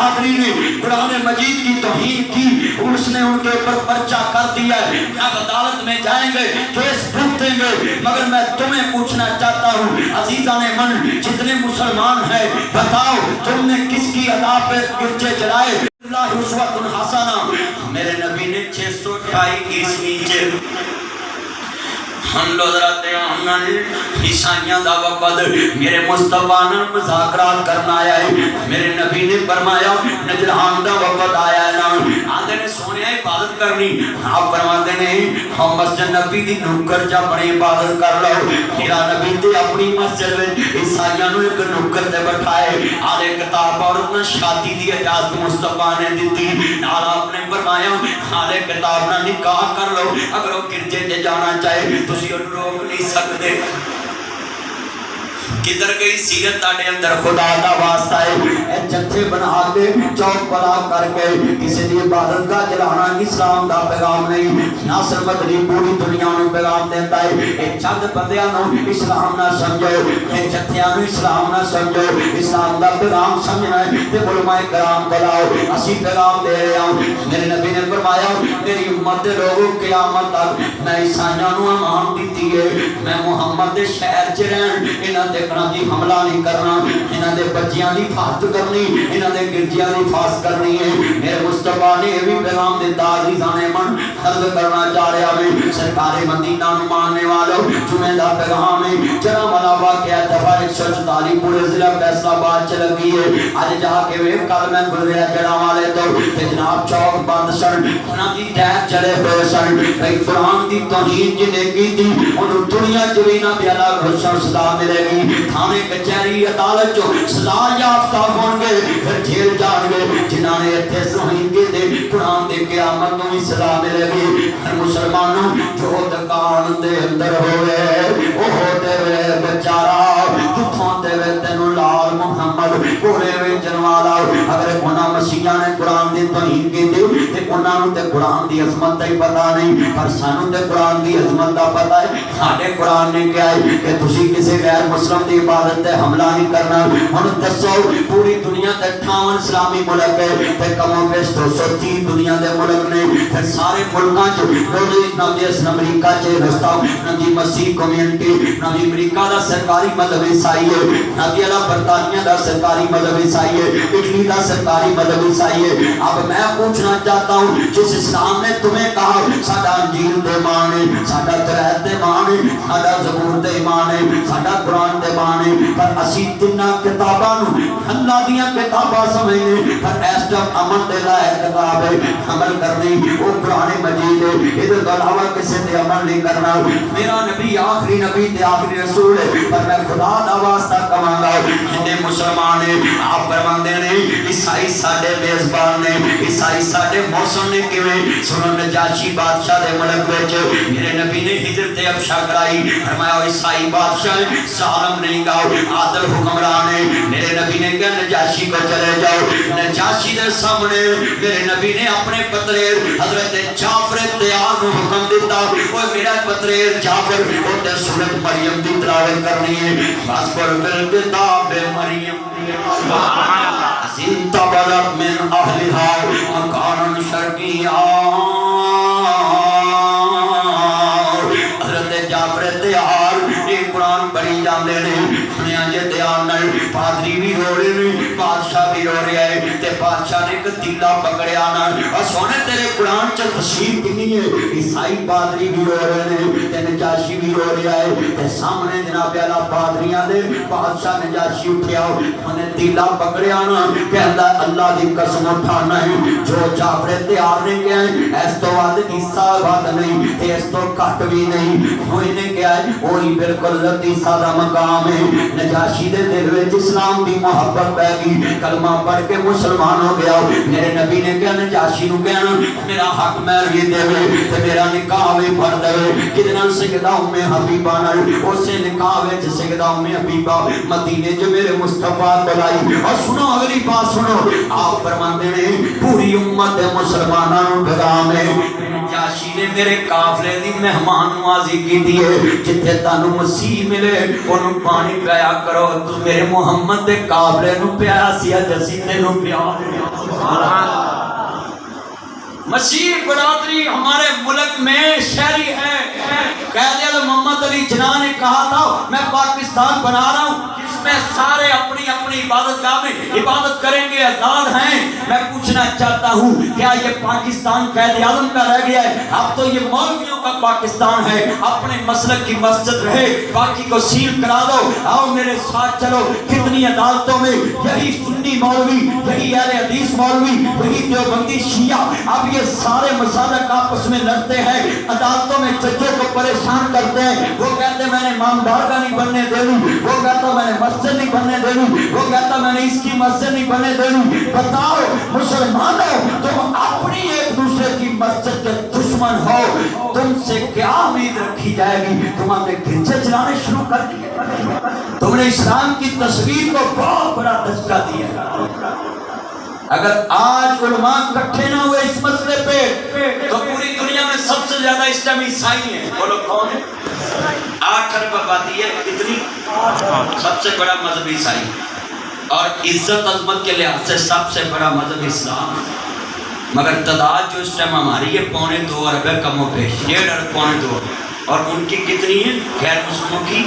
پادری نے قرآن مجید کی توہین کی، اس نے ان کے اوپر پرچہ کر دیا ہے، اب عدالت میں جائیں گے، کیس بھگتیں گے۔ مگر میں تمہیں پوچھنا چاہتا ہوں عزیزان من، جتنے مسلمان ہیں بتاؤ تم نے کس کی ادا پہ گرجے جلائے؟ اللہ اسوۃ حسنہ، میرے نبی نے 628 عیسوی ہم لوگ رہتے ہیں عیسائیاں دا وقت میرے مصطفیٰ نے مذاکرات کرنا آیا ہے، میرے نبی نے فرمایا نجران دا وقت آیا ہے نا، آندے نے سونے عبادت کرنی، آپ فرماتے ہیں ہم مسجد نبی دی نکر جا بڑی عبادت کر لو، میرا نبی تے اپنی مسجد میں عیسائیاں نو ایک نکر تے بٹھائے، آلے کتاب عورت نے شادی دی اجازت مصطفیٰ نے دیتی، نال آپ نے فرمایا آلے کتاب نہ نکاح کر لو، اگر وہ گرجے تے جانا چاہے تو روک نہیں سکتے۔ کدھر گئی سیرت تاڑے اندر خدا دا واسطہ ہے، اے جتھے بنا کے چوک بلا کر کے کسی دی عبادت کا جلانا اسلام دا پیغام نہیں۔ ناصر مدنی پوری دنیا نو پیغام دیتا ہے، اے چند بندیاں نو اسلام نہ سمجھو، اے جتھیاں نو اسلام نہ سمجھو، اسلام دا پیغام سمجھنا ہے تے علماء کرام بلاؤ، اسی پیغام دے رہے ہیں۔ میرے نبی نے فرمایا میری امت دے لوگوں قیامت تک میں عیسائیاں نو امان دیتی ہے، میں محمد دے شہر چ رہن انہاں تے دی حملہ نہیں کرنا، انہاں دے بچیاں دی حفاظت کرنی، انہاں دے گرجیاں دی حفاظت کرنی ہے۔ میرے مصطفیٰ نے بھی پیغام دیتا عزیزان من، عرض کرنا چاہ رہا میں سرکار مدینہ نو ماننے والوں جمعہ دا پیغام ہے، جناب والا واقعہ دفعہ 144 پورے ضلع فیصل آباد چ لگی ہے، اج جا کے ویکھ کل میں گزریا جڑا والے تو تے جناب چوک بند سن، انہاں دی ٹیک چلے پئے سن، بھئی قرآن دی توہین جنے کیتی اونوں دنیا چ وی نہ پیالا روشن سزا ملے گی، تھانے کچہری عدالت جو سزا یافتہ ہون گے پھر جیل جان گے، جنہاں نے اتھے توہین کیتے قرآن دے قیامت نوں بھی سزا ملے گی۔ ہر مسلمانوں جو دکان دے اندر ہوئے او ہوتے ہوئے بیچارہ کتھوں تے وے تینوں لال محمد کوڑے ویچن والا، اگر انہاں مسیحاں نے قرآن دی توہین کیتی تے انہاں نوں تے قرآن دی عظمت دا ہی پتہ نہیں، پر سانوں تے قرآن دی عظمت دا پتہ ہے۔ ساڈے قرآن نے کیا ہے کہ تسی کسی غیر مسلم دی عبادت تے حملہ نہیں کرنا۔ ہن دسو پوری دنیا تے 58 اسلامی ملک ہے تے کم و بیش 230 دنیا دے ملک نے، پھر سارے ملکاں چ نہ دیس امریکہ چ رستہ نہ دی مسیح کمیونٹی نہ دی امریکہ دا سرکاری مذہب عیسائی ہے، نہ دی برطانیہ دا سرکاری مذہب عیسائی ہے، اٹلی دا سرکاری مذہب عیسائی ہے۔ اب میں پوچھنا چاہتا ہوں جس اسلام نے تمہیں کہا ساڈا انجیل تے ایمان ہے، ساڈا تورات تے ایمان ہے، ساڈا زبور تے ایمان ہے، ساڈا قرآن تے ایمان ہے، پر اسی تیناں کتاباں نو اللہ دیاں کتاباں سمجھنے، پر اس ٹائم امن دے لائق کتاب ہے عمل کرنی وہ قرآن مجید ہے، ادھر تو علاوہ کسی تے عمل نہیں کرنا۔ میرا نبی آخری نبی تے آخری رسول ہے، پر میں خدا دا واسطہ کہاں گا جتنے مسلمان ہیں آپ فرماندے نے عیسائی ساڈے میزبان نے، عیسائی ساڈے موسم نے کیویں سنو نجاشی بادشاہ دے ملک وچ میرے نبی نے ہجرت ابشا کرائی، فرمایا عیسائی بادشاہ ظالم نہیں گا عادل حکمران ہے، میرے نبی نے کہا نجاشی کو چلے جاؤ، نجاشی دے سامنے میرے نبی نے اپنے پتریر حضرت جعفر تیار نو حکم دیتا، وہ میرا پتریر جعفر وہ تے سورۃ مریم دی تلاوت کرنی ہے، بس پر بالکتاب مریم سبحان اللہ انتبلت من اہلها مکانا شرقیا، حضرت جعفر تیار یہ قرآن پڑھی جاندے نے، سنیا جے تیار نال پادری بھی رو رہے نے، بادشاہ بھی رو رہا ہے، تے بادشاہ نے ایک تیلا پکڑیا نا، اور سونے تیرے قرآن چ تشریف کنی ہے، عیسائی پادری بھی رو رہے نے، تے نجاشی بھی رو رہا ہے، تے سامنے جناب اعلیٰ پادریاں دے بادشاہ نجاشی اٹھیا، انہیں تیلا پکڑیا نا، کہندا اللہ دی قسم اٹھانا ہے جو جعفر تیار نے کیا ہے اس تو بعد عیسیٰ بعد نہیں تے اس تو کٹ بھی نہیں، ہوئی نے کیا ہے وہی بالکل عیسیٰ دا مقام ہے۔ نجاشی دے دل وچ اسلام دی محبت پہ گئی، کلمہ پڑھ کے مسلمان ہو گیا، میرے نبی نے کہا نجاشی نو کہنا میرا حق مہر دے تے میرا نکاح بھی پڑھ دے، کدے سیدہ ام حبیبہ نال اسے نکاح وچ سیدہ ام حبیبہ مدینے جو میرے مصطفیٰ بلائی، اور سنو اگلی بات سنو، آپ فرماندے نے پوری امت مسلماناں نو پیغام ہے نجاشی نے میرے قافلے دی مہمان نوازی کی دی ہے، جتھے تانوں مسیح ملے انہوں پانی پیا کرو، تو میرے محمد دے قافلے نو پیارا سی جسی تینوں پیار مسیح برادری ہمارے ملک میں شہری ہے. قائد اعظم محمد علی جناح نے کہا تھا میں پاکستان بنا رہا ہوں جس میں سارے اپنی اپنی عبادت گاہ میں عبادت کریں گے، آزاد ہیں. میں پوچھنا چاہتا ہوں کیا یہ پاکستان قائد اعظم کا رہ گیا ہے؟ اب تو یہ مولویوں کا پاکستان ہے. اپنے مسلک کی مسجد رہے، باقی کو سیل کرا دو. آؤ میرے ساتھ چلو. کتنی عدالتوں میں یہی سنی مولوی، یہی اہل حدیث مولوی، یہی دیوبندی شیعہ، اب یہ سارے مسالک آپس میں لڑتے ہیں، عدالتوں میں ججوں کو پریشان کرتے ہیں. وہ کہتے ہیں میں نے امام بارگاہ نہیں بننے دینی، وہ کہتا میں نے مسجد نہیں بننے دینی، وہ کہتا میں نے اس کی مسجد نہیں بننے دینی. بتاؤ مسلمانوں، تم اپنی ایک دوسرے کی مسجد کے دشمن ہو، تم سے کیا امید رکھی جائے گی؟ تم نے گرجے چلانے شروع کر دیے. تم نے اسلام کی تصویر کو بہت بڑا دھچکا دیا. اگر آج علماء اکٹھے نہ ہوئے اس مسئلے پہ تو پوری دنیا میں سب سے زیادہ اس ٹائم عیسائی ہیں. بولو کون ہے؟ 8 ارب آبادی ہے. کتنی؟ سب سے بڑا مذہب عیسائی، اور عزت عظمت کے لحاظ سے سب سے بڑا مذہب اسلام. مگر تعداد جو اس ٹائم ہماری ہے 2.25 ارب ہے، کم و بیش 1.5 ارب 2.25 ارب. اور ان کی کتنی ہے غیر مسلموں کی؟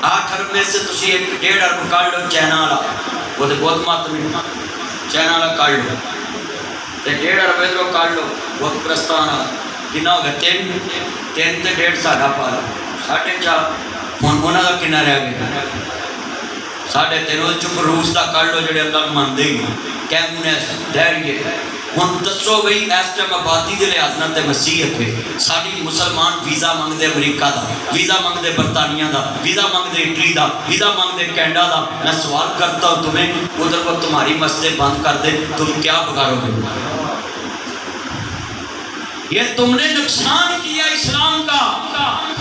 8 ارب میں سے تسی 1.5 ارب کاٹ لو. چائنا والا وہ تو بہت ماتمی، چائنا والا کاٹ لو، 1.5 ارب ادھر کاٹ لو. بہت پرستان والا کتنا ہو گیا؟ 3 تے 1.5 ساڈا پالا 4.5. ہوں انہوں کا کنا رہ گیا؟ 3.5. چپ روس کا کاٹ لو جڑے اللہ مانتے ہی کیمونیس دہریے. ہوں دسو بھئی اس ٹائم آبادی دے لحاظ نال تے مسیحیت ہے. ساری مسلمان ویزا منگتے امریکہ دا، ویزا منگتے برطانیہ دا، ویزا منگتے اٹلی دا، ویزا منگتے کینیڈا دا. میں سوال کرتا ہوں تمہیں، ادھر کو تمہاری مسجد بند کر دے تم کیا بگاڑو گے؟ یہ تم نے نقصان کیا اسلام کا.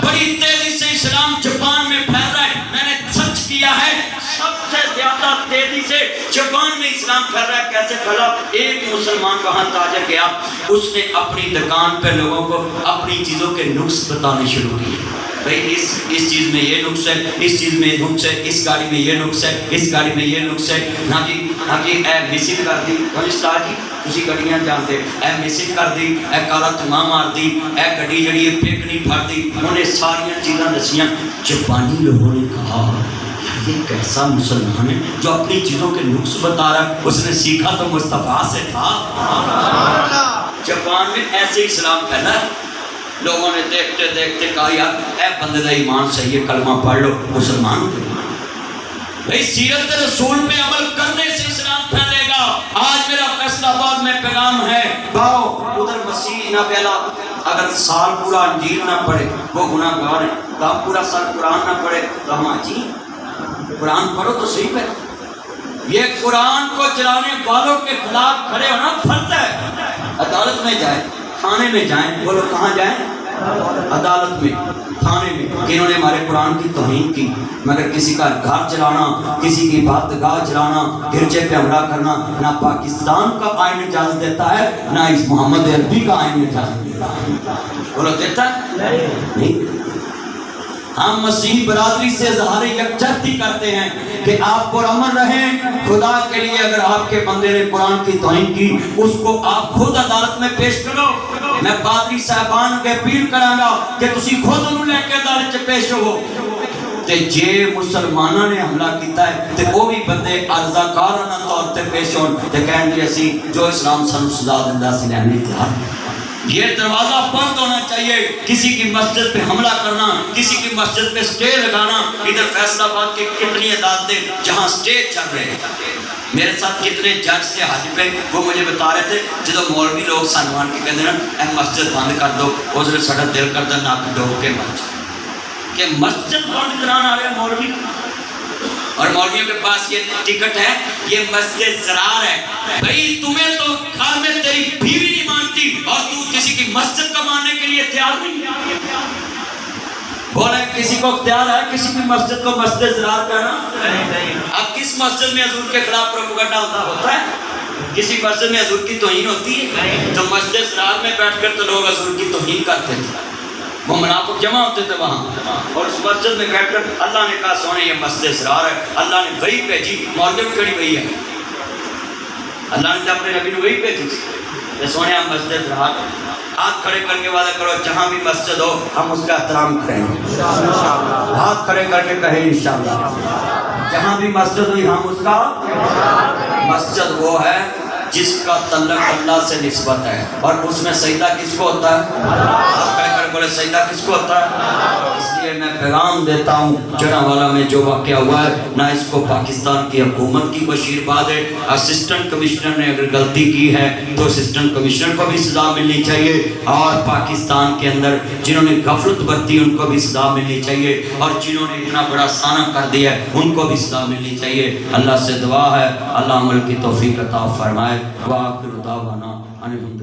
بڑی تیزی سے اسلام جاپان میں پھیل رہا ہے. میں نے سرچ کیا ہے سب سے زیادہ تیزی سے جاپان میں اسلام پھیل رہا ہے. کیسے پھیلا؟ ایک مسلمان وہاں تاجر گیا، اس نے اپنی دکان پہ لوگوں کو اپنی چیزوں کے نقص بتانے شروع کیے. بھئی اس چیز میں یہ نقص ہے، اس چیز میں یہ نقص ہے، اس گاڑی میں یہ نقص ہے، اس گاڑی میں یہ نقص ہے. ہاں جی اے مسنگ کر دی. استاد جی تسی گڈیاں جانتے، اے مسنگ کر دی، اے کالا دھواں مار دی، اے گڈی جڑی ہے پک نہیں پھڑ دی. انہوں نے ساری چیزاں دسیاں. جاپانی لوگوں نے کہا یہ کیسا مسلمان ہے جو اپنی چیزوں کے نقص بتا رہا ہے؟ اس نے سیکھا تو مصطفیٰ سے تھا. جاپان میں ایسے اسلام پھیلا. لوگوں نے دیکھتے دیکھتے کہا یار اے بندے دا ایمان صحیح ہے، کلمہ پڑھ لو مسلمان ہو جائے. بھئی سیرت رسول پہ عمل کرنے سے اسلام پھیلے گا. آج میرا فیصلہ آباد میں پیغام ہے، باؤ ادھر مسیح نہ پھیلا. اگر سال پورا انجیل نہ پڑھے وہ گناہ گار ہے. تو ہم پورا سال قرآن نہ پڑھے تو ہم جی قرآن پڑھو تو صحیح ہے. یہ قرآن کو چلانے والوں کے خلاف کھڑے ہونا فرض ہے. عدالت میں جائیں، تھانے میں جائیں. بولو کہاں جائیں؟ عدالت میں، تھانے میں. انہوں نے ہمارے قرآن کی توہین کی. مگر کسی کا گھر چلانا، کسی کی عبادت گاہ چلانا، گرجے پہ حملہ کرنا نہ پاکستان کا آئین اجازت دیتا ہے، نہ اس محمد عربی کا آئین اجازت دیتا ہے. بولو دیتا ہے؟ نہیں. ہم مسیحی برادری سے اظہار یکجہتی کرتے ہیں کہ آپ پرامن رہیں. خدا کے لیے اگر آپ کے بندے نے قرآن کی توہین کی اس کو آپ خود عدالت میں پیش کرو. میں پادری صاحبان کے اپیل کراں گا کہ تسی خود انہوں لے کے عدالت سے پیش ہو. تے جے مسلمانوں نے حملہ کیتا ہے تے وہ بھی بندے رضاکارانہ طور تے پیش ہون تے کہیں گے اسی جو اسلام سانو سزا دیندا سی لینے تیار. یہ دروازہ بند ہونا چاہیے. کسی کی مسجد پہ حملہ کرنا، کسی کی مسجد پہ سٹے لگانا. ادھر فیصل آباد کے کتنی عدالتیں جہاں سٹے چل رہے ہیں. میرے ساتھ کتنے جج تھے حج پہ، وہ مجھے بتا رہے تھے جب مولوی لوگ سانوان کے کہتے ہیں اے مسجد بند کر دو، اس نے ساڈا دل کرتا نک ڈوب کے مر جائے کہ مسجد بند کرانا آ رہے ہیں مولوی. اور مولویوں کے پاس یہ ٹکٹ ہے، یہ مسجد زرار ہے. بھئی تمہیں تو گھر میں تیری بیوی نہیں مانتی اور تو کسی کی مسجد کا ماننے کے لیے تیار نہیں. بولے کسی کو اختیار ہے کسی کی مسجد کو مسجد زرار کرنا؟ اب کس مسجد میں حضور کے خلاف پروپیگنڈا ہوتا ہے؟ کسی مسجد میں حضور کی توہین ہوتی ہے؟ تو مسجد زرار میں بیٹھ کر تو لوگ حضور کی توہین کرتے تھے. وہ منافق جمع ہوتے تھے وہاں، اور اس مسجد میں بیٹھ کر اللہ نے کہا سونے یہ مسجد زرار ہے. اللہ نے وحی بھیجی. مولوی کڑی وحی ہے. اللہ نے اپنے نبی نے وہی بھیجی کہ سونے ہم مسجد ہاتھ کھڑے کر کے وعدہ کرو جہاں بھی مسجد ہو ہم اس کا احترام کریں گے، ہاتھ کھڑے کر کے کہیں انشاءاللہ جہاں بھی مسجد ہوئی ہم اس کا، مسجد وہ ہے جس کا تعلق اللہ سے نسبت ہے، اور اس میں سجدہ کس کو ہوتا ہے؟ ہاتھ کھڑے کر بولے سجدہ کس کو ہوتا ہے؟ اس لیے میں پیغام دیتا ہوں جڑاوالا میں جو واقعہ ہوا ہے نہ اس کو پاکستان کی حکومت کی بشیر باد ہے، اسسٹنٹ کمشنر نے اگر غلطی کی ہے تو اسسٹنٹ کمشنر کو بھی سزا ملنی چاہیے، اور پاکستان کے اندر جنہوں نے غفلت برتی ان کو بھی سزا ملنی چاہیے، اور جنہوں نے اتنا بڑا سانہ کر دیا ہے ان کو بھی سزا ملنی چاہیے۔ اللہ سے دعا ہے اللہ عمل کی توفیق عطا فرمائے۔ وآخر دعوانا ان الحمد